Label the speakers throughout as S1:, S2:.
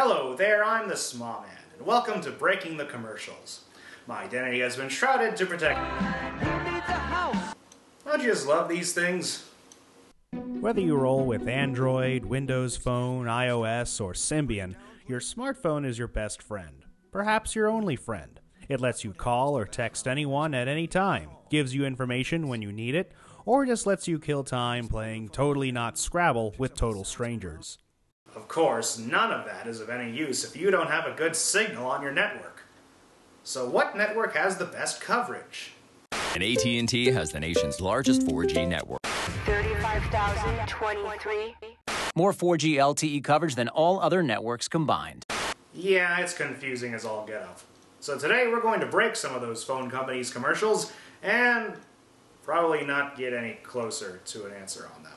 S1: Hello there, I'm the Sma Man, and welcome to Breaking the Commercials. My identity has been shrouded to protect me. Don't you just love these things?
S2: Whether you roll with Android, Windows Phone, iOS, or Symbian, your smartphone is your best friend. Perhaps your only friend. It lets you call or text anyone at any time, gives you information when you need it, or just lets you kill time playing Totally Not Scrabble with total strangers.
S1: Of course, none of that is of any use if you don't have a good signal on your network. So what network has the best coverage?
S3: And AT&T has the nation's largest 4G network.
S4: 35,023.
S5: More 4G LTE coverage than all other networks combined.
S1: Yeah, it's confusing as all get up. So today we're going to break some of those phone companies' commercials and probably not get any closer to an answer on that one.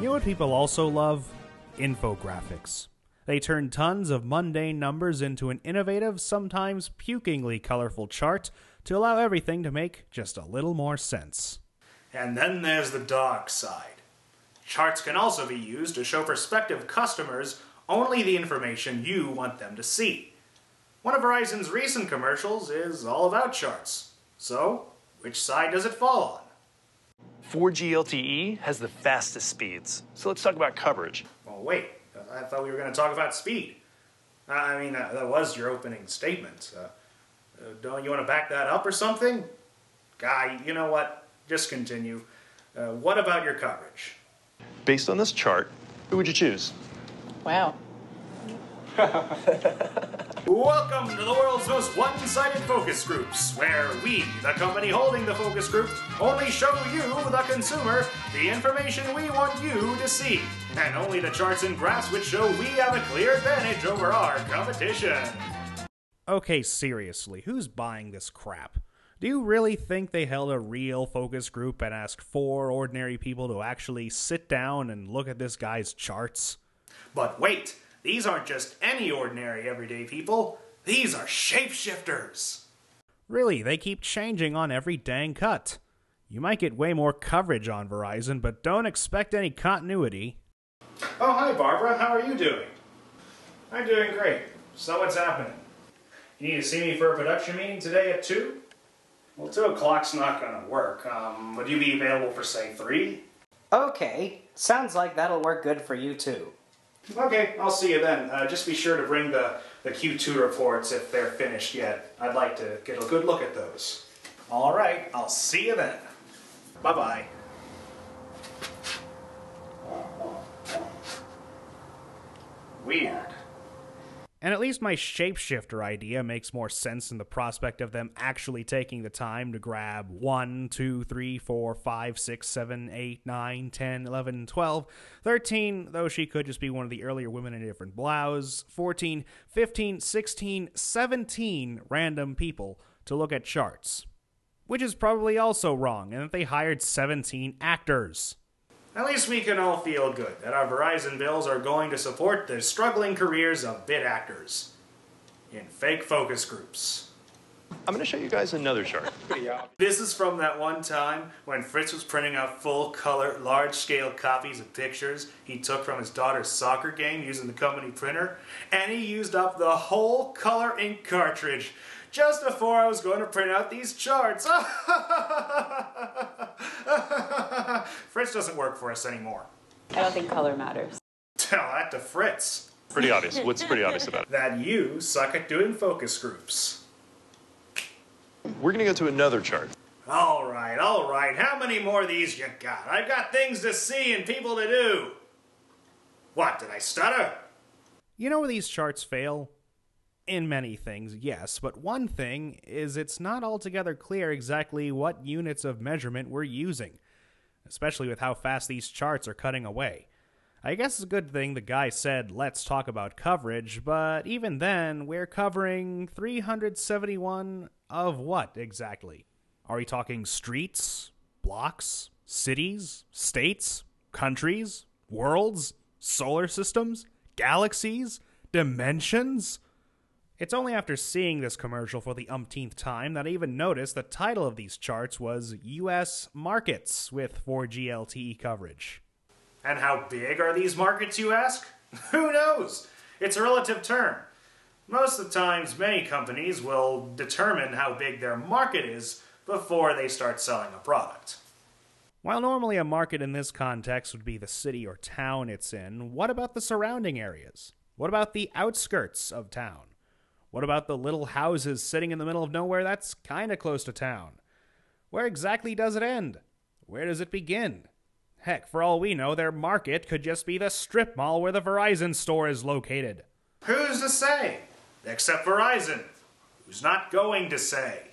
S2: You know what people also love? Infographics. They turn tons of mundane numbers into an innovative, sometimes pukingly colorful chart to allow everything to make just a little more sense.
S1: And then there's the dark side. Charts can also be used to show prospective customers only the information you want them to see. One of Verizon's recent commercials is all about charts. So, which side does it fall on?
S6: 4G LTE has the fastest speeds. So let's talk about coverage.
S1: Well, wait. I thought we were going to talk about speed. I mean, that was your opening statement. Don't you want to back that up or something? Guy, you know what? Just continue. What about your coverage?
S6: Based on this chart, who would you choose?
S4: Wow.
S1: Welcome to the world's most one-sided focus groups, where we, the company holding the focus group, only show you, the consumer, the information we want you to see, and only the charts and graphs which show we have a clear advantage over our competition.
S2: Okay, seriously, who's buying this crap? Do you really think they held a real focus group and asked 4 ordinary people to actually sit down and look at this guy's charts?
S1: But wait! These aren't just any ordinary everyday people. These are shapeshifters.
S2: Really, they keep changing on every dang cut. You might get way more coverage on Verizon, but don't expect any continuity.
S1: Oh, hi Barbara. How are you doing? I'm doing great. So what's happening? You need to see me for a production meeting today at 2? Well, 2 o'clock's not gonna work. Would you be available for, say, 3?
S7: Okay, sounds like that'll work good for you too.
S1: Okay, I'll see you then. Just be sure to bring the Q2 reports if they're finished yet. I'd like to get a good look at those. All right, I'll see you then. Bye-bye. Weird.
S2: And at least my shapeshifter idea makes more sense in the prospect of them actually taking the time to grab 1, 2, 3, 4, 5, 6, 7, 8, 9, 10, 11, 12, 13, though she could just be one of the earlier women in a different blouse, 14, 15, 16, 17 random people to look at charts. Which is probably also wrong, and that they hired 17 actors.
S1: At least we can all feel good that our Verizon bills are going to support the struggling careers of bit actors in fake focus groups.
S6: I'm going to show you guys another chart.
S1: This is from that one time when Fritz was printing out full-color, large-scale copies of pictures he took from his daughter's soccer game using the company printer, and he used up the whole color ink cartridge just before I was going to print out these charts. Fritz doesn't work for us anymore.
S4: I don't think color matters.
S1: Tell that to Fritz.
S6: Pretty obvious. What's pretty obvious about it?
S1: That you suck at doing focus groups.
S6: We're going to go to another chart.
S1: All right. How many more of these you got? I've got things to see and people to do. What, did I stutter?
S2: You know where these charts fail? In many things, yes, but one thing is it's not altogether clear exactly what units of measurement we're using. especially with how fast these charts are cutting away. I guess it's a good thing the guy said, let's talk about coverage, but even then, we're covering 371 of what exactly? Are we talking streets, blocks, cities, states, countries, worlds, solar systems, galaxies, dimensions? It's only after seeing this commercial for the umpteenth time that I even noticed the title of these charts was U.S. Markets with 4G LTE coverage.
S1: And how big are these markets, you ask? Who knows? It's a relative term. Most of the times, many companies will determine how big their market is before they start selling a product.
S2: While normally a market in this context would be the city or town it's in, what about the surrounding areas? What about the outskirts of town? What about the little houses sitting in the middle of nowhere that's kinda close to town? Where exactly does it end? Where does it begin? Heck, for all we know, their market could just be the strip mall where the Verizon store is located.
S1: Who's to say? Except Verizon, who's not going to say.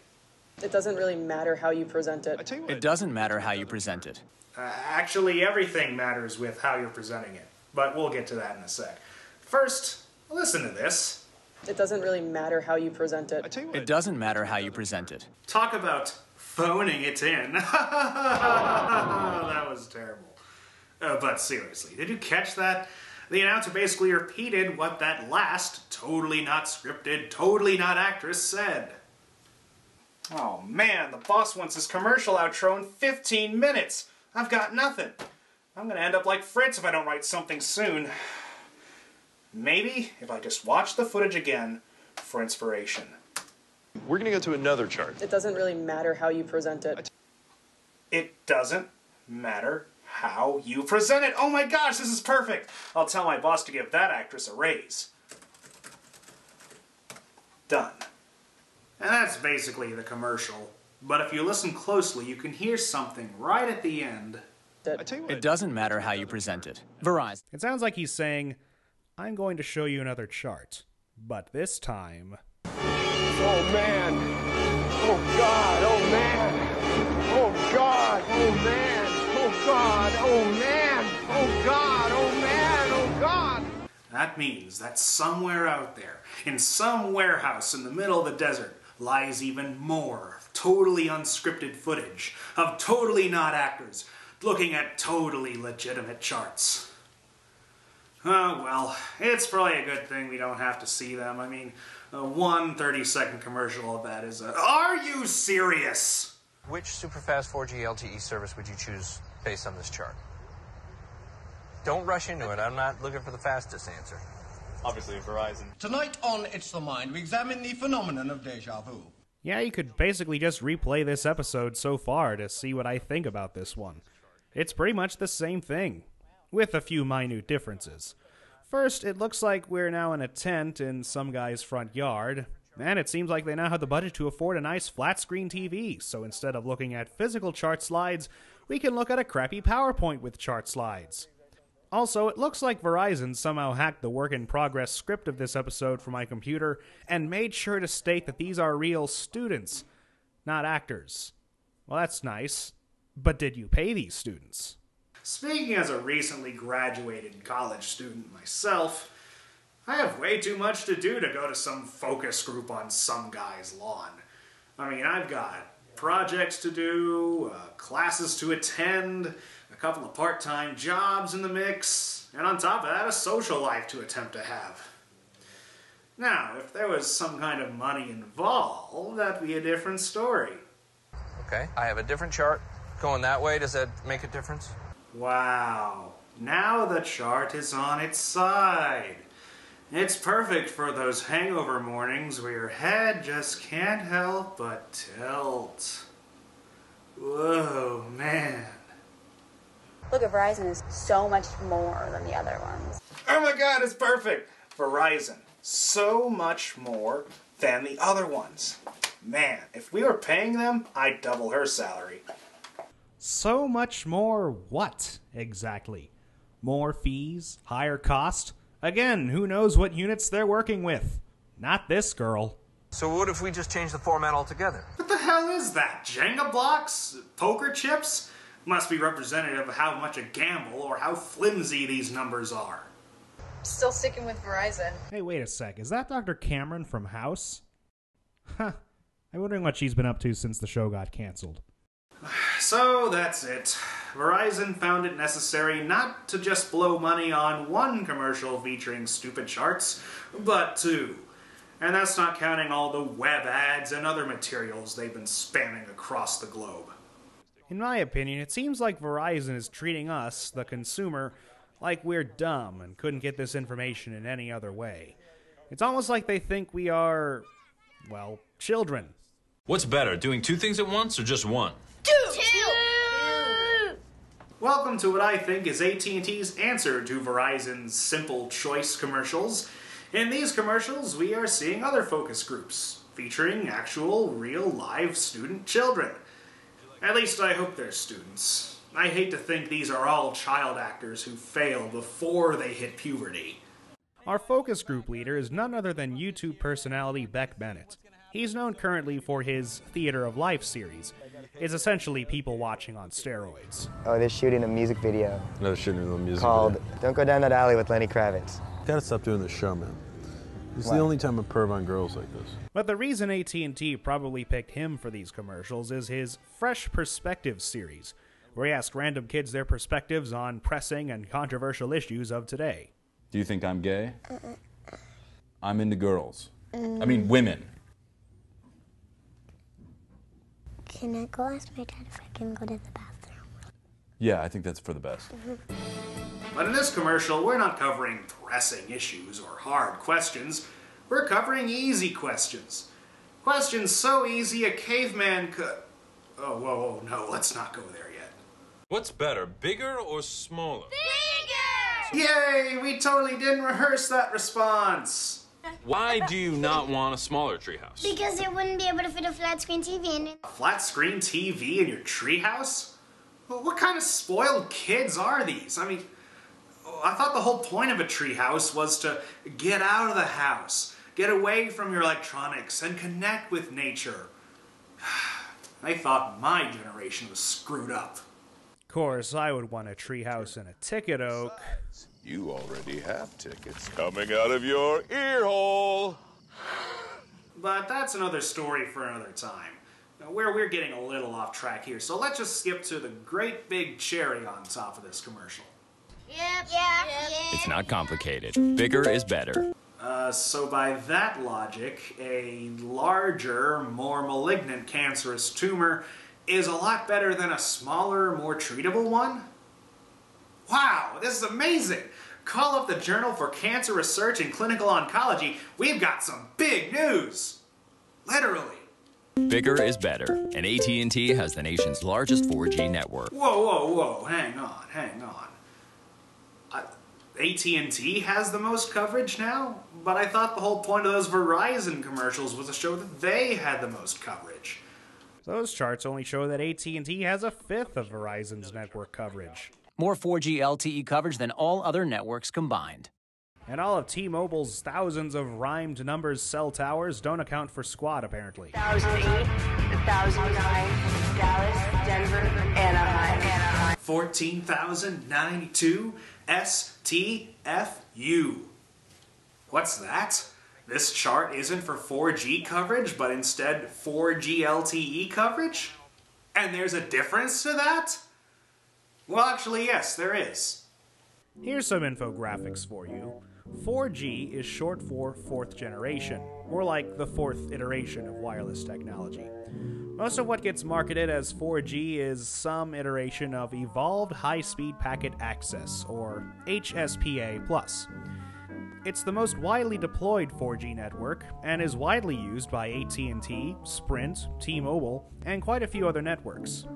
S8: It doesn't really matter how you present it.
S5: It doesn't matter how you present it.
S1: Actually, everything matters with how you're presenting it, but we'll get to that in a sec. First, listen to this.
S8: It doesn't really matter how you present it.
S5: It doesn't matter how you present it.
S1: Talk about phoning it in. That was terrible. But seriously, did you catch that? The announcer basically repeated what that last, totally not scripted, totally not actress said. Oh man, the boss wants his commercial outro in 15 minutes. I've got nothing. I'm gonna end up like Fritz if I don't write something soon. Maybe if I just watch the footage again for inspiration.
S6: We're gonna go to another chart.
S8: It doesn't really matter how you present it.
S1: It doesn't matter how you present it. Oh my gosh, this is perfect. I'll tell my boss to give that actress a raise. Done. And that's basically the commercial. But if you listen closely, you can hear something right at the end.
S5: It doesn't matter how you present it. Verizon.
S2: It sounds like he's saying, I'm going to show you another chart, but this time...
S9: Oh man! Oh God! Oh man! Oh God! Oh man! Oh God! Oh man! Oh God! Oh man! Oh God!
S1: That means that somewhere out there, in some warehouse in the middle of the desert, lies even more totally unscripted footage of totally not actors looking at totally legitimate charts. Oh, well, it's probably a good thing we don't have to see them. I mean, one 30-second commercial of that is Are you serious?
S10: Which superfast 4G LTE service would you choose based on this chart? Don't rush into it. I'm not looking for the fastest answer.
S11: Obviously, Verizon.
S12: Tonight on It's the Mind, we examine the phenomenon of deja vu.
S2: Yeah, you could basically just replay this episode so far to see what I think about this one. It's pretty much the same thing, with a few minute differences. First, it looks like we're now in a tent in some guy's front yard, and it seems like they now have the budget to afford a nice flat-screen TV, so instead of looking at physical chart slides, we can look at a crappy PowerPoint with chart slides. Also, it looks like Verizon somehow hacked the work-in-progress script of this episode from my computer and made sure to state that these are real students, not actors. Well, that's nice, but did you pay these students?
S1: Speaking as a recently graduated college student myself, I have way too much to do to go to some focus group on some guy's lawn. I mean, I've got projects to do, classes to attend, a couple of part-time jobs in the mix, and on top of that, a social life to attempt to have. Now, if there was some kind of money involved, that'd be a different story.
S10: Okay, I have a different chart going that way. Does that make a difference?
S1: Wow, now the chart is on its side. It's perfect for those hangover mornings where your head just can't help but tilt. Whoa, man.
S13: Look, Verizon is so much more than the other ones.
S1: Oh my god, it's perfect! Verizon, so much more than the other ones. Man, if we were paying them, I'd double her salary.
S2: So much more what, exactly? More fees? Higher cost? Again, who knows what units they're working with? Not this girl.
S10: So what if we just change the format altogether?
S1: What the hell is that? Jenga blocks? Poker chips? Must be representative of how much a gamble or how flimsy these numbers are.
S11: Still sticking with Verizon.
S2: Hey, wait a sec. Is that Dr. Cameron from House? Huh. I'm wondering what she's been up to since the show got canceled.
S1: So that's it. Verizon found it necessary not to just blow money on one commercial featuring stupid charts, but two. And that's not counting all the web ads and other materials they've been spamming across the globe.
S2: In my opinion, it seems like Verizon is treating us, the consumer, like we're dumb and couldn't get this information in any other way. It's almost like they think we are, well, children.
S14: What's better, doing two things at once or just one?
S13: Two!
S1: Welcome to what I think is AT&T's answer to Verizon's simple choice commercials. In these commercials, we are seeing other focus groups, featuring actual, real, live student children. At least I hope they're students. I hate to think these are all child actors who fail before they hit puberty.
S2: Our focus group leader is none other than YouTube personality Beck Bennett. He's known currently for his Theater of Life series. It's essentially people watching on steroids.
S15: Oh, they're shooting a music video.
S16: No, they're shooting a music
S15: called
S16: video.
S15: Don't Go Down That Alley with Lenny Kravitz.
S16: Gotta stop doing this show, man. This is the only time I perv on girls like this.
S2: But the reason AT&T probably picked him for these commercials is his Fresh Perspectives series, where he asked random kids their perspectives on pressing and controversial issues of today.
S17: Do you think I'm gay? I'm into girls. I mean, women.
S13: Can I go ask my dad if I can go to the bathroom?
S17: Yeah, I think that's for the best.
S1: But in this commercial, we're not covering pressing issues or hard questions. We're covering easy questions. Questions so easy a caveman could... Oh, whoa, no, let's not go there yet.
S14: What's better, bigger or smaller?
S13: Bigger!
S1: Yay, we totally didn't rehearse that response.
S14: Why do you not want a smaller treehouse?
S13: Because it wouldn't be able to fit a flat screen TV in it.
S1: A flat screen TV in your treehouse? Well, what kind of spoiled kids are these? I mean, I thought the whole point of a treehouse was to get out of the house, get away from your electronics, and connect with nature. I thought my generation was screwed up.
S2: Of course, I would want a treehouse and a ticket oak.
S18: You already have tickets coming out of your ear hole.
S1: But that's another story for another time. Now, we're getting a little off track here, so let's just skip to the great big cherry on top of this commercial.
S13: Yep.
S3: It's not complicated. Bigger is better.
S1: So by that logic, a larger, more malignant cancerous tumor is a lot better than a smaller, more treatable one? Wow, this is amazing! Call up the Journal for Cancer Research and Clinical Oncology. We've got some big news! Literally.
S3: Bigger is better, and AT&T has the nation's largest 4G network.
S1: Whoa, hang on. AT&T has the most coverage now? But I thought the whole point of those Verizon commercials was to show that they had the most coverage.
S2: Those charts only show that AT&T has a fifth of Verizon's network coverage.
S5: More 4G LTE coverage than all other networks combined.
S2: And all of T-Mobile's thousands of rhymed numbers cell towers don't account for squat, apparently.
S19: 1008, 1009, Dallas, Denver, Anaheim.
S1: 14,092 STFU. What's that? This chart isn't for 4G coverage, but instead 4G LTE coverage? And there's a difference to that? Well, actually, yes, there is.
S2: Here's some infographics for you. 4G is short for fourth generation, more like the fourth iteration of wireless technology. Most of what gets marketed as 4G is some iteration of Evolved High-Speed Packet Access, or HSPA+. It's the most widely deployed 4G network, and is widely used by AT&T, Sprint, T-Mobile, and quite a few other networks.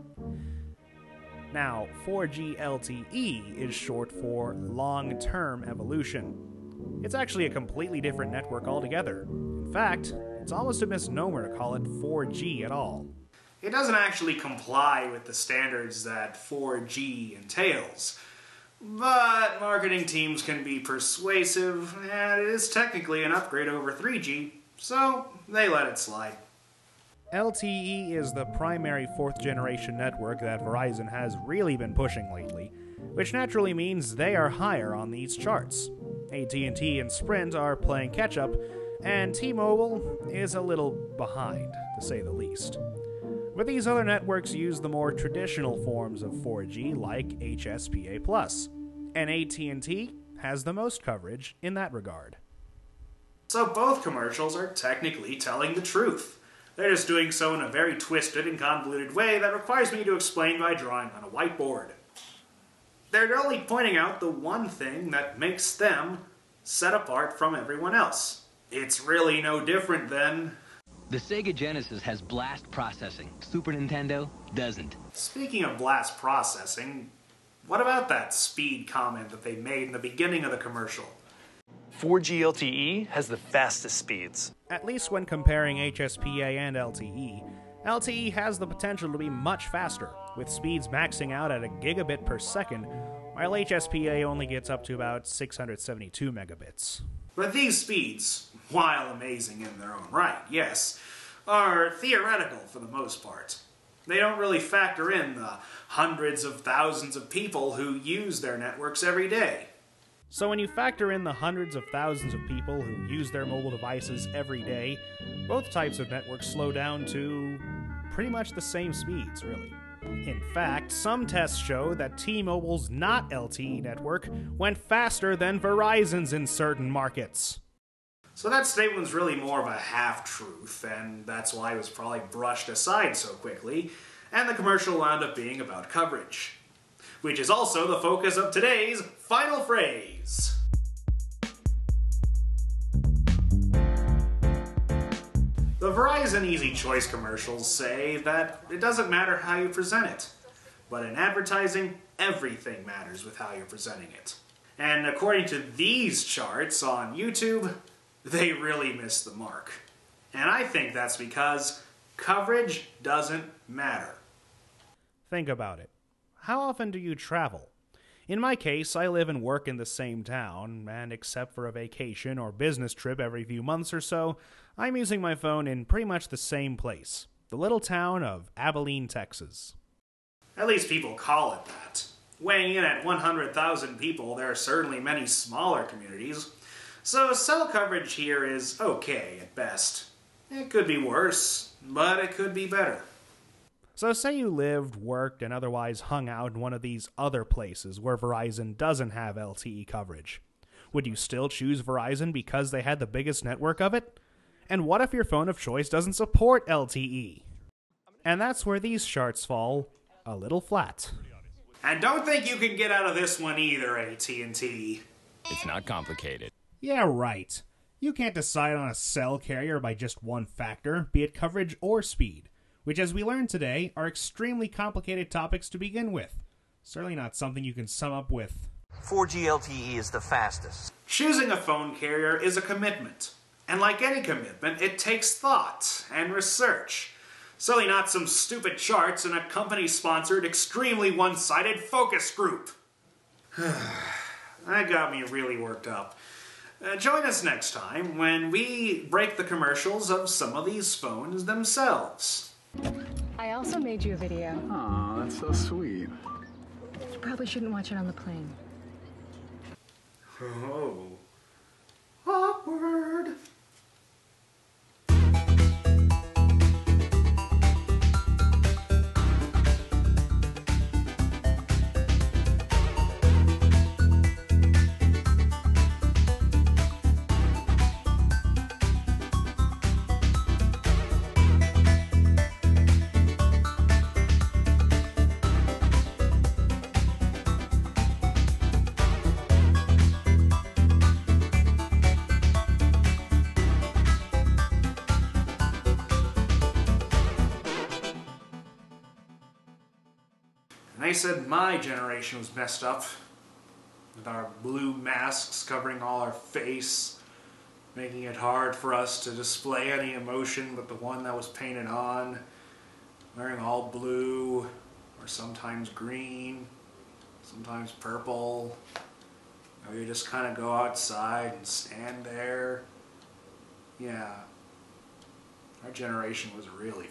S2: Now, 4G LTE is short for Long-Term Evolution. It's actually a completely different network altogether. In fact, it's almost a misnomer to call it 4G at all.
S1: It doesn't actually comply with the standards that 4G entails. But marketing teams can be persuasive, and it is technically an upgrade over 3G, so they let it slide.
S2: LTE is the primary fourth-generation network that Verizon has really been pushing lately, which naturally means they are higher on these charts. AT&T and Sprint are playing catch-up, and T-Mobile is a little behind, to say the least. But these other networks use the more traditional forms of 4G like HSPA+, and AT&T has the most coverage in that regard.
S1: So both commercials are technically telling the truth. They're just doing so in a very twisted and convoluted way that requires me to explain by drawing on a whiteboard. They're only pointing out the one thing that makes them set apart from everyone else. It's really no different than...
S20: The Sega Genesis has blast processing. Super Nintendo doesn't.
S1: Speaking of blast processing, what about that speed comment that they made in the beginning of the commercial?
S6: 4G LTE has the fastest speeds.
S2: At least when comparing HSPA and LTE, LTE has the potential to be much faster, with speeds maxing out at a gigabit per second, while HSPA only gets up to about 672 megabits.
S1: But these speeds, while amazing in their own right, yes, are theoretical for the most part. They don't really factor in the hundreds of thousands of people who use their networks every day.
S2: So when you factor in the hundreds of thousands of people who use their mobile devices every day, both types of networks slow down to pretty much the same speeds, really. In fact, some tests show that T-Mobile's not LTE network went faster than Verizon's in certain markets.
S1: So that statement's really more of a half-truth, and that's why it was probably brushed aside so quickly, and the commercial wound up being about coverage. Which is also the focus of today's final phrase. The Verizon Easy Choice commercials say that it doesn't matter how you present it, but in advertising, everything matters with how you're presenting it. And according to these charts on YouTube, they really missed the mark. And I think that's because coverage doesn't matter.
S2: Think about it. How often do you travel? In my case, I live and work in the same town, and except for a vacation or business trip every few months or so, I'm using my phone in pretty much the same place, the little town of Abilene, Texas.
S1: At least people call it that. Weighing in at 100,000 people, there are certainly many smaller communities, so cell coverage here is okay at best. It could be worse, but it could be better.
S2: So say you lived, worked, and otherwise hung out in one of these other places where Verizon doesn't have LTE coverage. Would you still choose Verizon because they had the biggest network of it? And what if your phone of choice doesn't support LTE? And that's where these charts fall a little flat.
S1: And don't think you can get out of this one either, AT&T.
S3: It's not complicated.
S2: Yeah, right. You can't decide on a cell carrier by just one factor, be it coverage or speed, which, as we learned today, are extremely complicated topics to begin with. Certainly not something you can sum up with
S12: 4G LTE is the fastest.
S1: Choosing a phone carrier is a commitment. And like any commitment, it takes thought and research. Certainly not some stupid charts and a company-sponsored, extremely one-sided focus group. That got me really worked up. Join us next time when we break the commercials of some of these phones themselves.
S21: I also made you a video.
S22: Aw, that's so sweet.
S21: You probably shouldn't watch it on the plane.
S1: Oh. Awkward. They said my generation was messed up, with our blue masks covering all our face, making it hard for us to display any emotion but the one that was painted on, wearing all blue, or sometimes green, sometimes purple. Or you just kind of go outside and stand there. Yeah, our generation was really